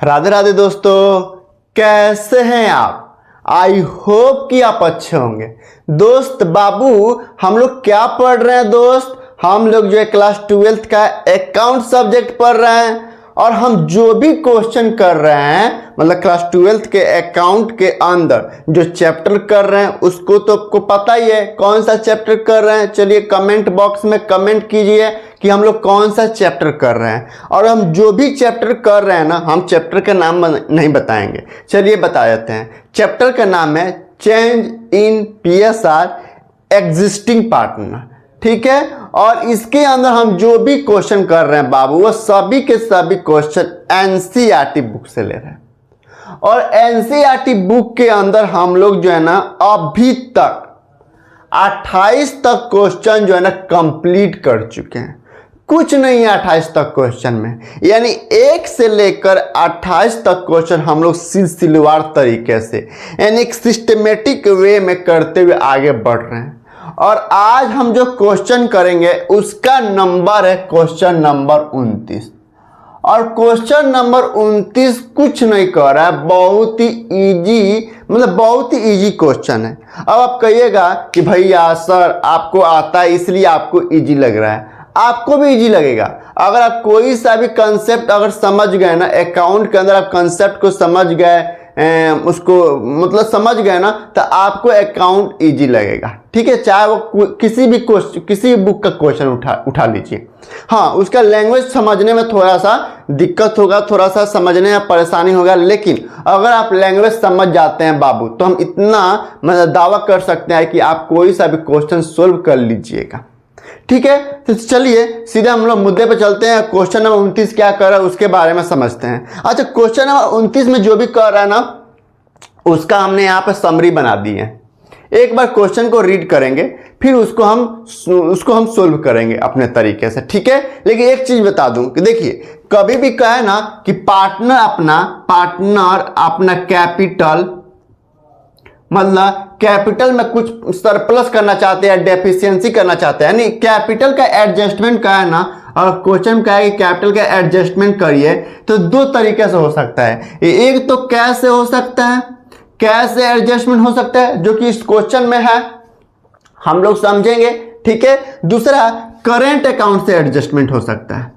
राधे राधे दोस्तों, कैसे हैं आप। आई होप कि आप अच्छे होंगे। दोस्त बाबू, हम लोग क्या पढ़ रहे हैं दोस्त? हम लोग जो है क्लास 12th का अकाउंट सब्जेक्ट पढ़ रहे हैं और हम जो भी क्वेश्चन कर रहे हैं मतलब क्लास 12th के अकाउंट के अंदर जो चैप्टर कर रहे हैं उसको तो आपको पता ही है कौन सा चैप्टर कर रहे हैं। चलिए कमेंट बॉक्स में कमेंट कीजिए कि हम लोग कौन सा चैप्टर कर रहे हैं। और हम जो भी चैप्टर कर रहे हैं ना, हम चैप्टर का नाम नहीं बताएंगे, चलिए बता देते हैं। चैप्टर का नाम है change in PSR existing partner, ठीक है। और इसके अंदर हम जो भी क्वेश्चन कर रहे हैं बाबू, वो सभी के सभी क्वेश्चन एनसीईआरटी बुक से ले रहे हैं। और एनसीईआरटी बुक के अंदर हम लोग जो है ना अभी तक 28 तक क्वेश्चन जो है ना कंप्लीट कर चुके हैं। कुछ नहीं है 28 तक क्वेश्चन में, यानी 1 से लेकर 28 तक क्वेश्चन हम लोग सिलसिलेवार तरीके से यानी एक सिस्टमेटिक वे में करते हुए आगे बढ़ रहे हैं। और आज हम जो क्वेश्चन करेंगे उसका नंबर है क्वेश्चन नंबर 29। और क्वेश्चन नंबर 29 कुछ नहीं कर रहा है, बहुत ही इजी, मतलब बहुत ही इजी क्वेश्चन है। अब आप कहिएगा कि भैया सर आपको आता है इसलिए आपको इजी लग रहा है। आपको भी इजी लगेगा अगर आप कोई सा भी कंसेप्ट अगर समझ गए ना, अकाउंट के अंदर आप कंसेप्ट को समझ गए, उसको मतलब समझ गए ना, तो आपको अकाउंट इजी लगेगा, ठीक है। चाहे वो किसी भी बुक का क्वेश्चन उठा लीजिए। हाँ, उसका लैंग्वेज समझने में थोड़ा सा दिक्कत होगा, थोड़ा सा समझने में परेशानी होगा, लेकिन अगर आप लैंग्वेज समझ जाते हैं बाबू तो हम इतना मतलब दावा कर सकते हैं कि आप कोई सा भी क्वेश्चन सोल्व कर लीजिएगा, ठीक है। तो चलिए सीधे हम लोग मुद्दे पे चलते हैं। क्वेश्चन नंबर 29 क्या कर रहा है उसके बारे में समझते हैं। अच्छा, क्वेश्चन नंबर 29 में जो भी कर रहा है ना उसका हमने यहाँ पे समरी बना दी है। एक बार क्वेश्चन को रीड करेंगे फिर उसको हम सोल्व करेंगे अपने तरीके से, ठीक है। लेकिन एक चीज बता दूं कि देखिए, कभी भी कहे ना कि पार्टनर अपना कैपिटल मतलब कैपिटल में कुछ सरप्लस करना चाहते हैं, डेफिशिएंसी करना चाहते हैं, यानी कैपिटल का एडजस्टमेंट का है ना, और क्वेश्चन का है कि कैपिटल का एडजस्टमेंट करिए, तो दो तरीके से हो सकता है। एक तो कैश से हो सकता है, कैश से एडजस्टमेंट हो सकता है जो कि इस क्वेश्चन में है, हम लोग समझेंगे, ठीक है। दूसरा करेंट अकाउंट से एडजस्टमेंट हो सकता है।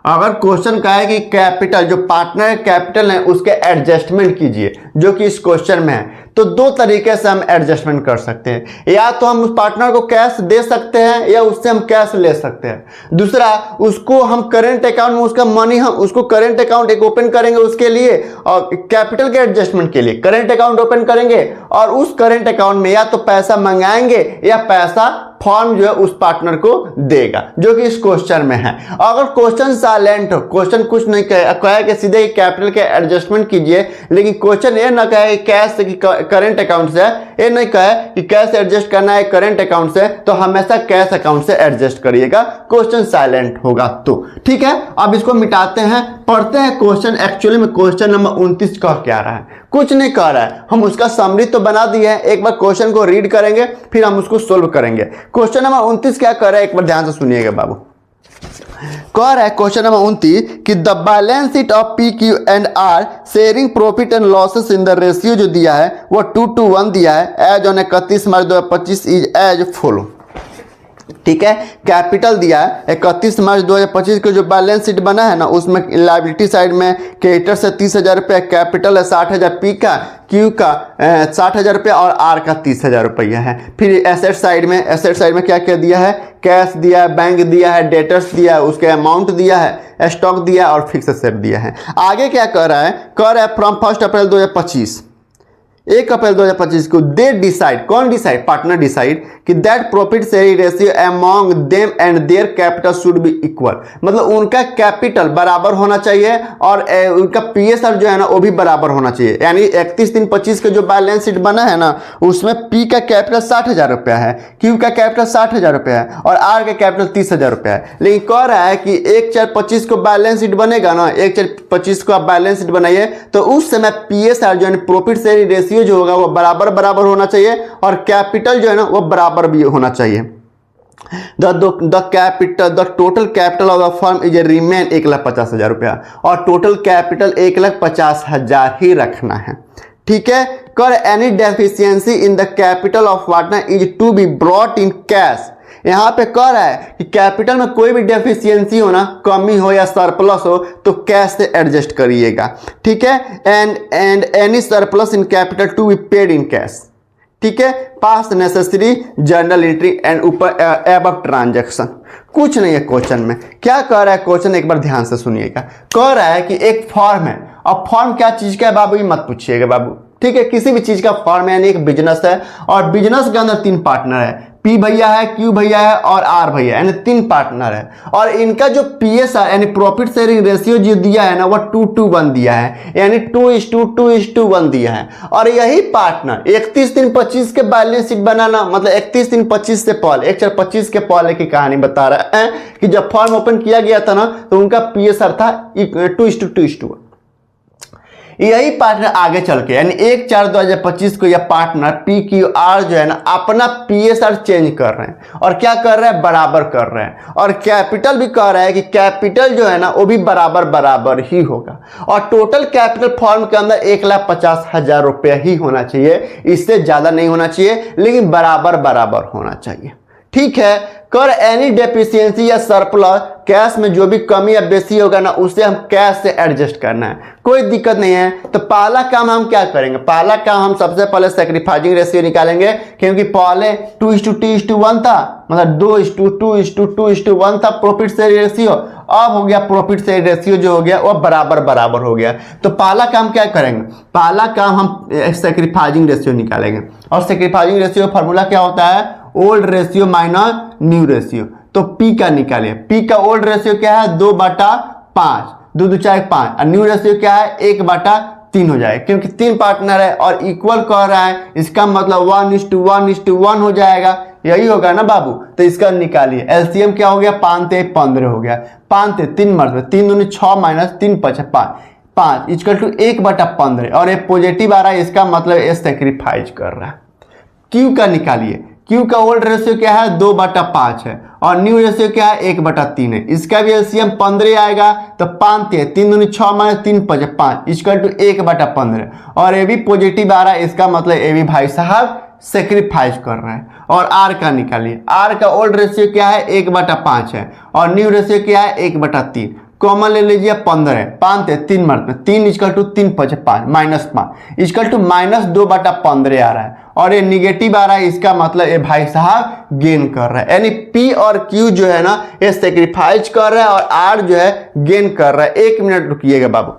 अगर क्वेश्चन का है कि कैपिटल जो पार्टनर कैपिटल है उसके एडजस्टमेंट कीजिए जो कि इस क्वेश्चन में है, तो दो तरीके से हम एडजस्टमेंट कर सकते हैं। या तो हम उस पार्टनर को कैश दे सकते हैं या उससे हम कैश ले सकते हैं। दूसरा, उसको हम करेंट अकाउंट में उसका मनी हम उसको करेंट अकाउंट एक ओपन करेंगे उसके लिए, और कैपिटल के एडजस्टमेंट के लिए करेंट अकाउंट ओपन करेंगे और उस करेंट अकाउंट में या तो पैसा मंगाएंगे या पैसा फॉर्म जो है उस पार्टनर को देगा जो कि इस क्वेश्चन में है। अगर क्वेश्चन साइलेंट हो, क्वेश्चन कुछ नहीं कहे कि सीधे ही कैपिटल के एडजस्टमेंट कीजिए, लेकिन क्वेश्चन ये ना कहे कैश से करेंट अकाउंट से, ये नहीं कहे कि कैश एडजस्ट करना है करेंट अकाउंट से, तो हमेशा कैश अकाउंट से एडजस्ट करिएगा। क्वेश्चन साइलेंट होगा तो ठीक है। अब इसको मिटाते हैं, पढ़ते हैं क्वेश्चन। एक्चुअली में क्वेश्चन नंबर 29 कह क्या रहा है, कुछ नहीं कह रहा है। हम उसका समरी तो बना दिया है, एक बार क्वेश्चन को रीड करेंगे फिर हम उसको सोल्व करेंगे। क्वेश्चन नंबर 29 क्या कर रहा है एक बार ध्यान से सुनिएगा बाबू। कह रहा है क्वेश्चन नंबर 29 कि the balance sheet of P Q and R sharing profit and losses in the ratio जो दिया है वो 2:1 दिया है as on 31 March 2025 is as follow, ठीक है। कैपिटल दिया है 31 मार्च 2025 को जो बैलेंस शीट बना है ना उसमें लायबिलिटी साइड में क्रेडिटर से 30,000 रुपये, कैपिटल है 60,000 पी का, क्यू का 60,000 रुपये और आर का 30,000 रुपया है। फिर एसेट साइड में क्या क्या दिया है, कैश दिया है, बैंक दिया है, डेटर्स दिया है, उसके अमाउंट दिया है, स्टॉक दिया है और फिक्स एसेट दिया है। आगे क्या कर रहा है फ्रॉम 1 अप्रैल 2025 1 अप्रैल 2025 को दे डिसाइड, कौन डिसाइड, पार्टनर डिसाइड कि that profit sharing ratio among them and their capital should be equal, मतलब उनका कैपिटल बराबर होना चाहिए और उनका पीएसआर जो है ना वो भी बराबर होना चाहिए। यानी 31/3/25 का जो बैलेंस शीट बना है ना उसमें पी का कैपिटल 60,000 रुपया है, क्यू का कैपिटल 60,000 रुपया है और आर का कैपिटल 30,000 रुपया है। लेकिन कह रहा है कि 1/4/25 को बैलेंस शीट बनेगा ना, 1/4/25 को आप बैलेंस शीट बनाइए तो उस समय पीएसआर जो है प्रॉफिट शेयरिंग रेशियो जो होगा वो बराबर होना चाहिए और कैपिटल जो है ना वो बराबर भी होना चाहिए। The total capital of the firm is remain 1,50,000 रुपया, और टोटल कैपिटल 1,50,000 ही रखना है। ठीक है। कर any deficiency in the capital of partner is to be brought in cash. यहाँ पे कह रहा है कि कैपिटल में कोई भी डेफिशिएंसी हो ना, कमी हो या सरप्लस हो, तो कैश से एडजस्ट करिएगा। ठीक है। And any surplus in capital to be paid in cash. ठीक है। Pass necessary journal entry and ऊपर एबव ट्रांजैक्शन। कुछ नहीं है क्वेश्चन में। क्या कह रहा है क्वेश्चन, एक बार ध्यान से सुनिएगा। कह रहा है कि एक फॉर्म है, अब फॉर्म क्या चीज का है बाबू, ये मत पूछिएगा बाबू। ठीक है। किसी भी चीज का फॉर्म है, यानी एक बिजनेस है, और बिजनेस के अंदर 3 पार्टनर है, पी भैया है, क्यू भैया है और आर भैया, यानी 3 पार्टनर है। और इनका जो पीएसआर यानी प्रॉफिट शेयरिंग रेशियो जो दिया है ना, वो 2:1 दिया है, यानी 2:2:1 दिया है। और यही पार्टनर 31/3/25 के बैलेंस शीट बनाना, मतलब 31/3/25 से पहले, 1/4/25 के पहले की कहानी बता रहा है कि जब फॉर्म ओपन किया गया था ना, तो उनका पीएसआर था 2:2:1। यही पार्टनर आगे चल के यानी 1/4/2025 को यह पार्टनर पी क्यू आर जो है ना, अपना पीएसआर चेंज कर रहे हैं, और क्या कर रहे हैं, बराबर कर रहे हैं। और कैपिटल भी कह रहा है कि कैपिटल जो है ना, वो भी बराबर बराबर ही होगा। और टोटल कैपिटल फॉर्म के अंदर 1,50,000 रुपया ही होना चाहिए, इससे ज्यादा नहीं होना चाहिए, लेकिन बराबर बराबर होना चाहिए। ठीक है। कर एनी डेफिशिएंसी या सरप्लस, कैश में जो भी कमी या बेसी होगा ना, उसे हम कैश से एडजस्ट करना है, कोई दिक्कत नहीं है। तो पहला काम हम क्या करेंगे, पहला काम हम सबसे पहले सैक्रिफाइसिंग रेशियो निकालेंगे, क्योंकि पहले 2:2:1 था, मतलब 2:2:2:1 था प्रॉफिट शेयर रेशियो। अब हो गया प्रॉफिट शेयर रेशियो जो हो गया वो बराबर बराबर हो गया। तो पहला काम क्या करेंगे, पहला काम हम सैक्रिफाइसिंग रेशियो निकालेंगे। और सैक्रिफाइसिंग रेशियो फॉर्मूला क्या होता है, old ratio minus new ratio. तो पी का निकालिए, पी का ओल्ड रेशियो क्या है, 2/5, 2×2=5, और न्यू रेशियो क्या है, 1/3 हो जाएगा, क्योंकि 3 पार्टनर है और इक्वल कह रहा है, इसका मतलब 1:1:1 हो जाएगा, यही होगा ना बाबू। तो इसका निकालिए, एलसीएम क्या हो गया, 5×3=15 हो गया, 5×3 मर्द 3×6 - 3×5 5 = 1/15, और ये पॉजिटिव आ रहा है, इसका मतलब ये सैक्रिफाइस कर रहा है। क्यू का निकालिए, क्यू का ओल्ड रेशियो क्या है, 2/5 है, और न्यू रेशियो क्या है, 1/3 है। इसका भी एलसीएम 15 आएगा, तो 5×3=6 - 3×5 = 1/15, और ये भी पॉजिटिव आ रहा है, इसका मतलब ये भी भाई साहब सेक्रीफाइस कर रहा है। और आर का निकालिए, आर का ओल्ड रेशियो क्या है, 1/5 है, और न्यू रेशियो क्या है, 1/3। कॉमन ले लीजिए, 15 है, 5×3 मरते 3 = 3×5 -5 = -2/15 आ रहा है, और ये निगेटिव आ रहा है, इसका मतलब ये भाई साहब गेन कर रहा है। यानी पी और क्यू जो है ना, ये सेक्रीफाइस कर रहा है, और आर जो है गेन कर रहा है। 1 मिनट रुकिएगा बाबू,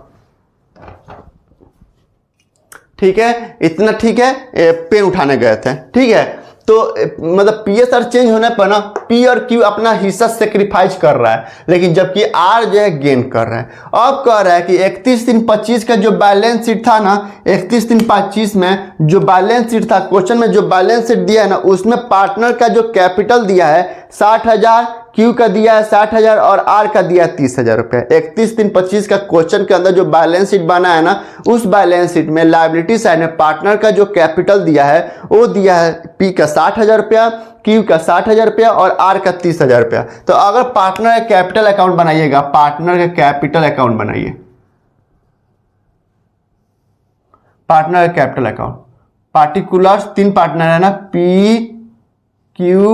ठीक है, इतना ठीक है। पेन उठाने गए थे, ठीक है। तो मतलब पीएसआर चेंज होने पर ना, पी और क्यू अपना हिस्सा सेक्रीफाइस कर रहा है, लेकिन जबकि आर जो है गेन कर रहा है। अब कह रहा है कि 31/3/25 का जो बैलेंस शीट था ना, 31/3/25 में जो बैलेंस शीट था, क्वेश्चन में जो बैलेंस शीट दिया है ना, उसमें पार्टनर का जो कैपिटल दिया है 60,000, क्यू का दिया है 60,000, और आर का दिया है 30,000 रुपये। 31/3/25 का क्वेश्चन के अंदर जो बैलेंस शीट बना है ना, उस बैलेंस शीट में लायबिलिटी साइड में पार्टनर का जो कैपिटल दिया है, वो दिया है पी का 60,000 रुपया, क्यू का 60,000 रुपया, और आर का 30,000 रुपया। तो अगर पार्टनर का कैपिटल अकाउंट बनाइएगा, पार्टनर का कैपिटल अकाउंट बनाइए, पार्टनर का कैपिटल अकाउंट, पार्टिकुलर्स 3 पार्टनर है ना, पी क्यू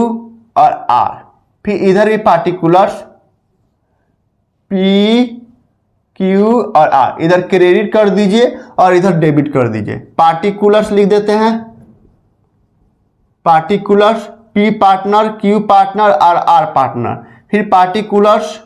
और आर। फिर इधर भी पार्टिकुलर्स पी क्यू और आर, इधर क्रेडिट कर दीजिए और इधर डेबिट कर दीजिए। पार्टिकुलर्स लिख देते हैं, particulars P partner, Q partner और आर पार्टनर। फिर पार्टिकुलर्स,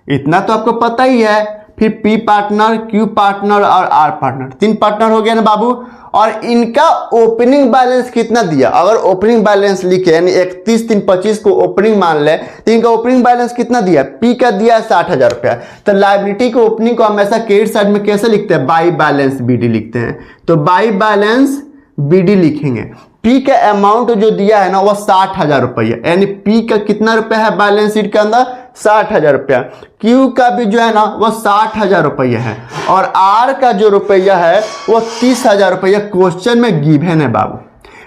इतना तो आपको पता ही है। फिर पी पार्टनर, क्यू पार्टनर और आर पार्टनर, 3 पार्टनर हो गया ना बाबू। और इनका ओपनिंग बैलेंस कितना दिया, अगर ओपनिंग बैलेंस लिखे यानी 31/3/25 को ओपनिंग मान ले, तो इनका ओपनिंग बैलेंस कितना दिया, पी का दिया है 60,000 रुपया। तो लायबिलिटी के ओपनिंग को हमेशा क्रेडिट साइड में कैसे लिखते हैं, बाई बैलेंस बीडी लिखते हैं। तो बाई बैलेंस बीडी लिखेंगे। पी का अमाउंट जो दिया है ना, वो 60,000 रुपया, यानी पी का कितना रुपया है बैलेंस शीट के अंदर, 60,000 रुपया। क्यू का भी जो है ना, वो 60,000 रुपया है, और आर का जो रुपया है वो 30,000 रुपया क्वेश्चन में गिवन है बाबू।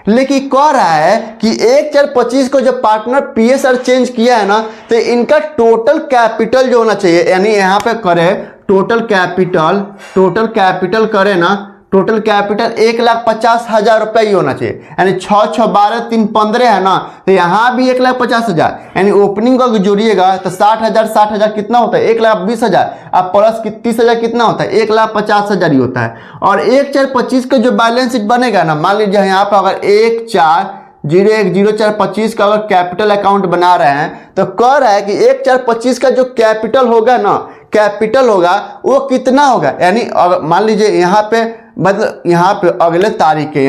लेकिन कह रहा है कि 1/4/25 को जब पार्टनर पीएसआर चेंज किया है ना, तो इनका टोटल कैपिटल जो होना चाहिए, यानी यहाँ पे करे टोटल कैपिटल करे ना, टोटल कैपिटल 1,50,000 रुपये ही होना चाहिए। यानी 6 6 12 3 15 है ना, तो यहाँ भी 1,50,000, यानी ओपनिंग को जोड़िएगा तो 60,000 कितना होता है, 1,20,000। अब प्लस 30,000 कितना होता है, 1,50,000 ही होता है। और 1/4/25 का जो बैलेंस शीट बनेगा ना, मान लीजिए यहाँ पर अगर 1,4,01,04,25 का अगर कैपिटल अकाउंट बना रहे हैं, तो कह रहा है कि 1/4/25 का जो कैपिटल होगा ना, कैपिटल होगा वो कितना होगा, यानी मान लीजिए यहाँ पे, मतलब यहाँ पे अगले तारीख के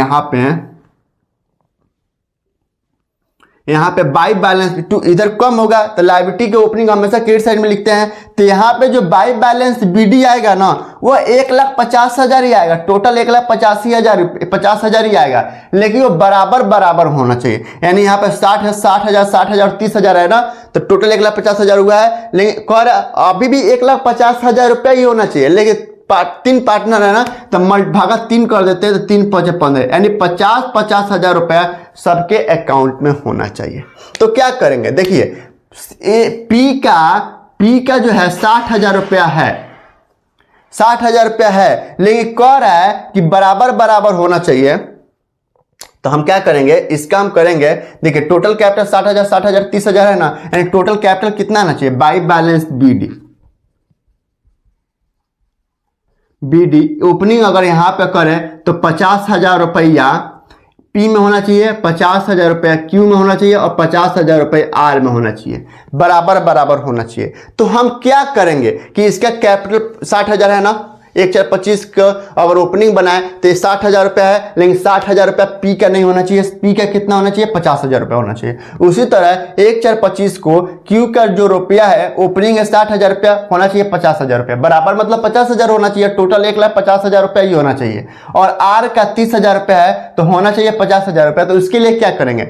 यहाँ पे बाई बैलेंस टू इधर कम होगा, तो लायबिलिटी के ओपनिंग हमेशा क्रेडिट साइड में लिखते हैं। तो यहाँ पे जो बाई बैलेंस बीडी आएगा ना, वो 1,50,000 ही आएगा, टोटल 1,85,000 ही आएगा, लेकिन वो बराबर होना चाहिए। यानी यहाँ पे 60,000 30,000 है ना, तो टोटल 1,50,000 हुआ है, लेकिन अभी भी 1,50,000 रुपये ही होना चाहिए। लेकिन 3 पार्टनर है ना, तो भागा 3 कर देते हैं, तो 3 5 15, यानी 50,000 रुपया सबके अकाउंट में होना चाहिए। तो क्या करेंगे, देखिए पी का जो है 60,000 रुपया है, 60,000 रुपया है, लेकिन कह रहा है कि बराबर होना चाहिए। तो हम क्या करेंगे, इसका हम करेंगे, देखिए टोटल कैपिटल 60,000 30,000 है ना, यानी टोटल कैपिटल कितना आना चाहिए, बाई बैलेंस बीडी ओपनिंग अगर यहां पे करें तो 50,000 रुपया पी में होना चाहिए, 50,000 रुपया क्यू में होना चाहिए, और 50,000 रुपये आर में होना चाहिए, बराबर होना चाहिए। तो हम क्या करेंगे कि इसका कैपिटल 60,000 है ना, 1/4/25 का अगर ओपनिंग बनाए तो 60,000 रुपया है, लेकिन 60,000 रुपया पी का नहीं होना चाहिए, पी का कितना होना चाहिए, 50,000 रुपया होना चाहिए। उसी तरह 1/4/25 को क्यू का जो रुपया है ओपनिंग है 60,000 रुपया, होना चाहिए 50,000 रुपया, बराबर मतलब 50,000 होना चाहिए, टोटल 1,50,000 रुपया ही होना चाहिए। और आर का 30,000 रुपया है, तो होना चाहिए 50,000 रुपया। तो उसके लिए क्या करेंगे,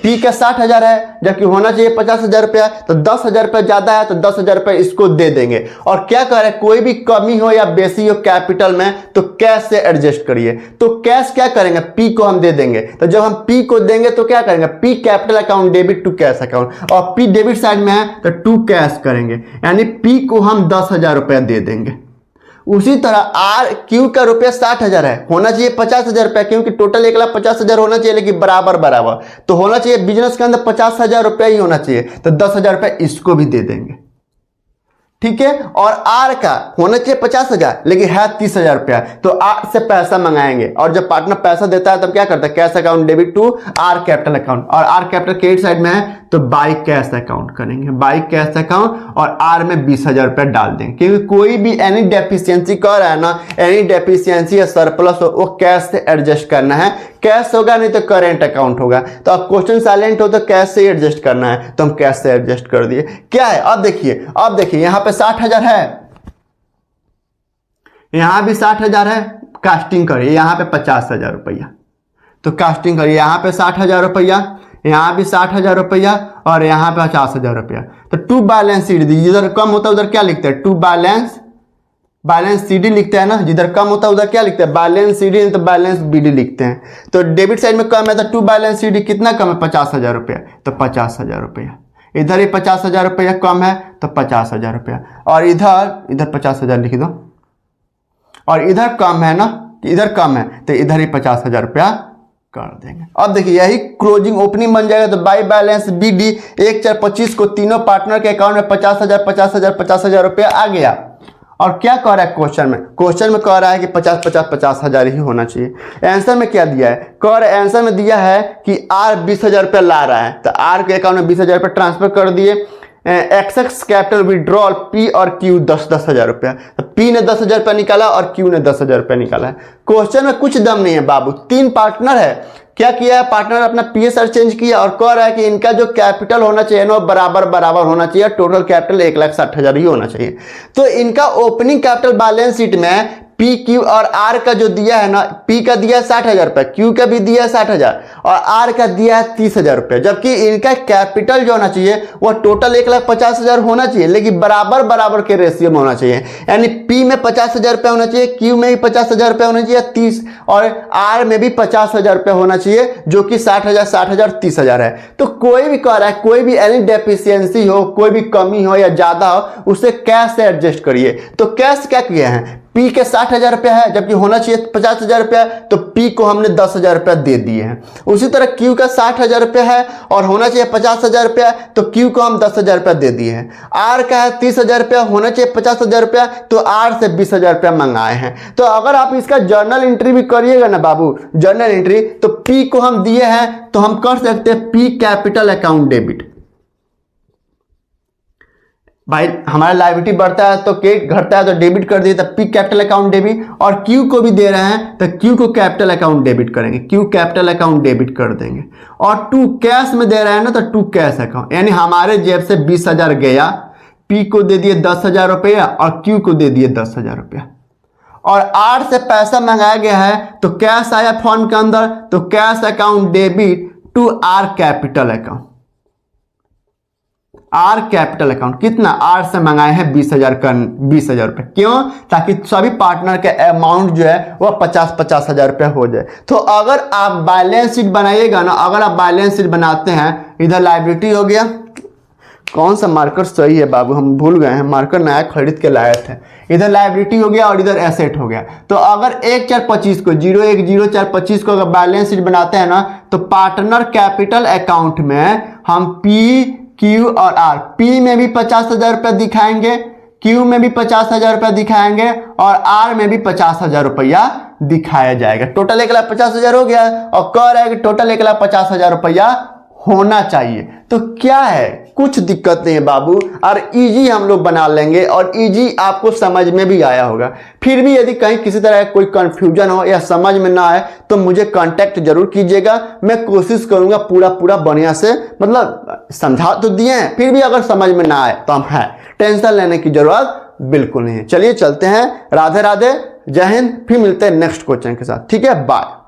पी का 60,000 है, जबकि होना चाहिए 50,000 रुपया, तो 10,000 रुपया ज्यादा है, तो 10,000 रुपया इसको दे देंगे। और क्या करें, कोई भी कमी हो या बेसी कैपिटल में, तो कैश से एडजस्ट करिए। तो कैश क्या करेंगे, पी को हम दे देंगे। तो जब हम पी को देंगे तो क्या करेंगे, P capital account debit to cash account, और पी डेबिट साइड में है तो टू कैश करेंगे, यानी पी को हम 10,000 रुपया दे देंगे। उसी तरह आर क्यू का रुपया 60,000 है, होना चाहिए 50,000 रुपया, क्योंकि टोटल 1,50,000 होना चाहिए, लेकिन बराबर तो होना चाहिए, बिजनेस के अंदर 50,000 रुपया ही होना चाहिए, तो 10,000 रुपया इसको भी दे देंगे, ठीक है। और आर का होना चाहिए 50,000, लेकिन है 30,000 रुपया, तो आर से पैसा मंगाएंगे, और जब पार्टनर पैसा देता है तब क्या करता है, cash account debit to R capital account, और आर कैपिटल क्रेडिट साइड में है तो बाई कैश अकाउंट करेंगे, बाई कैश अकाउंट, और आर में 20,000 रुपया डाल देंगे। क्योंकि कोई भी एनी डेफिशिएंसी कर रहा है ना, एनी डेफिशिएंसी या सरप्लस हो, वो कैश से एडजस्ट करना है, कैश होगा नहीं तो करेंट अकाउंट होगा। तो अब क्वेश्चन साइलेंट हो तो कैश से एडजस्ट करना है, तो हम कैश से एडजस्ट कर दिए। क्या है, अब देखिए यहां पे 60,000 है, यहां भी 60,000 है, कास्टिंग करिए यहां पे 50,000 रुपया, तो कास्टिंग करिए यहां पे 60,000 रुपया, यहां भी 60,000 रुपया, और यहां पे 50,000 रुपया। तो टू बैलेंस शीट दीजिए, जिधर कम होता है उधर क्या लिखते हैं, टू बैलेंस सीडी लिखते हैं ना, जिधर कम होता है उधर क्या लिखते हैं, बैलेंस सीडी, तो बैलेंस बीडी लिखते हैं। तो डेबिट साइड में कम है तो टू बैलेंस सीडी कितना कम है, 50,000 रुपया, तो 50,000 रुपया। इधर ही 50,000 रुपया कम है तो 50,000 रुपया, और इधर 50,000 लिख दो, और इधर कम है ना, इधर कम है तो इधर ही 50,000 रुपया कर देंगे। अब देखिए यही क्लोजिंग ओपनिंग बन जाएगा। तो बाई बैलेंस बीडी 1/4/25 को तीनों पार्टनर के अकाउंट में 50,000 रुपया आ गया। और क्या कह रहा है क्वेश्चन में कह रहा है कि 50,000 ही होना चाहिए। आंसर में क्या दिया है, कह रहा है आंसर में दिया है कि आर 20,000 रुपया ला रहा है, तो आर के अकाउंट में 20,000 रुपया ट्रांसफर कर दिए। एक्सेस कैपिटल विड्रॉल पी और क्यू 10,000 रुपया, तो पी ने 10,000 रुपया निकाला और क्यू ने 10,000 रुपया निकाला है। क्वेश्चन में कुछ दम नहीं है बाबू, 3 पार्टनर है, क्या किया है, पार्टनर अपना पीएसआर चेंज किया और कह रहा है कि इनका जो कैपिटल होना चाहिए ना बराबर होना चाहिए, टोटल कैपिटल 1,60,000 ही होना चाहिए। तो इनका ओपनिंग कैपिटल बैलेंस शीट में पी क्यू और आर का जो दिया है ना, पी का दिया है 60,000 रुपये, क्यू का भी दिया है 60,000 और आर का दिया है 30,000 रुपये, जबकि इनका कैपिटल जो होना चाहिए वो टोटल 1,50,000 होना चाहिए, लेकिन बराबर बराबर के रेशियो में होना चाहिए। यानी पी में 50,000 रुपये होना चाहिए, क्यू में भी 50,000 रुपये होना चाहिए 30, और आर में भी 50,000 रुपये होना चाहिए, जो कि 60,000 60,000 30,000 है। तो कोई भी कह रहा है, कोई भी एनी डेफिशिएंसी हो, कोई भी कमी हो या ज्यादा हो, उसे कैश से एडजस्ट करिए। तो कैश क्या किया है, पी के 60,000 रुपये है जबकि होना चाहिए 50,000 रुपया, तो पी को हमने 10,000 रुपया दे दिए हैं। उसी तरह क्यू का 60,000 रुपया है और होना चाहिए 50,000 रुपया, तो क्यू को हम 10,000 रुपया दे दिए हैं। आर का है 30,000 रुपया, होना चाहिए 50,000 रुपया, तो आर से 20,000 रुपया मंगाए हैं। तो अगर आप इसका जर्नल एंट्री भी करिएगा ना बाबू, जर्नल एंट्री, तो पी को हम दिए हैं तो हम कर सकते हैं पी कैपिटल अकाउंट डेबिट। भाई हमारा लायबिलिटी बढ़ता है तो क्रेडिट घटता है तो डेबिट कर दिए, तो पी कैपिटल अकाउंट डेबिट। और क्यू को भी दे रहे हैं तो क्यू को कैपिटल अकाउंट डेबिट करेंगे, क्यू कैपिटल अकाउंट डेबिट कर देंगे। और टू कैश में दे रहे हैं ना, तो टू कैश अकाउंट, यानी हमारे जेब से 20,000 गया, पी को दे दिए 10,000 रुपया और क्यू को दे दिए 10,000 रुपया। और आर से पैसा मंगाया गया है तो कैश आया फंड के अंदर, तो cash account debit to R capital account. R capital account कितना, आर से मंगाए हैं 20,000 रुपये। क्यों, ताकि सभी पार्टनर के अमाउंट जो है वह 50,000 रुपये हो जाए। तो अगर आप बैलेंस शीट बनाइएगा ना, अगर आप बैलेंस शीट बनाते हैं, इधर लायबिलिटी हो गया, कौन सा मार्कर सही है बाबू, हम भूल गए हैं, मार्कर नया खरीद के लाए थे। इधर लायबिलिटी हो गया और इधर एसेट हो गया। तो अगर 1/4/25 को 01/04/25 को अगर बैलेंस शीट बनाते हैं ना, तो पार्टनर कैपिटल अकाउंट में हम पी, क्यू और आर, पी में भी 50,000 रुपया दिखाएंगे, क्यू में भी 50,000 रुपया दिखाएंगे और आर में भी 50,000 रुपया दिखाया जाएगा। टोटल 1,50,000 हो गया और कह रहा है कि टोटल 1,50,000 रुपया होना चाहिए। तो क्या है, कुछ दिक्कत नहीं है बाबू, और इजी हम लोग बना लेंगे और इजी आपको समझ में भी आया होगा। फिर भी यदि कहीं किसी तरह कोई कंफ्यूजन हो या समझ में ना आए तो मुझे कांटेक्ट जरूर कीजिएगा, मैं कोशिश करूंगा पूरा बढ़िया से, मतलब समझा तो दिए हैं, फिर भी अगर समझ में ना आए तो हम हैं, टेंशन लेने की जरूरत बिल्कुल नहीं है। चलिए चलते हैं, राधे राधे, जय हिंद, फिर मिलते हैं नेक्स्ट क्वेश्चन के साथ, ठीक है, बाय।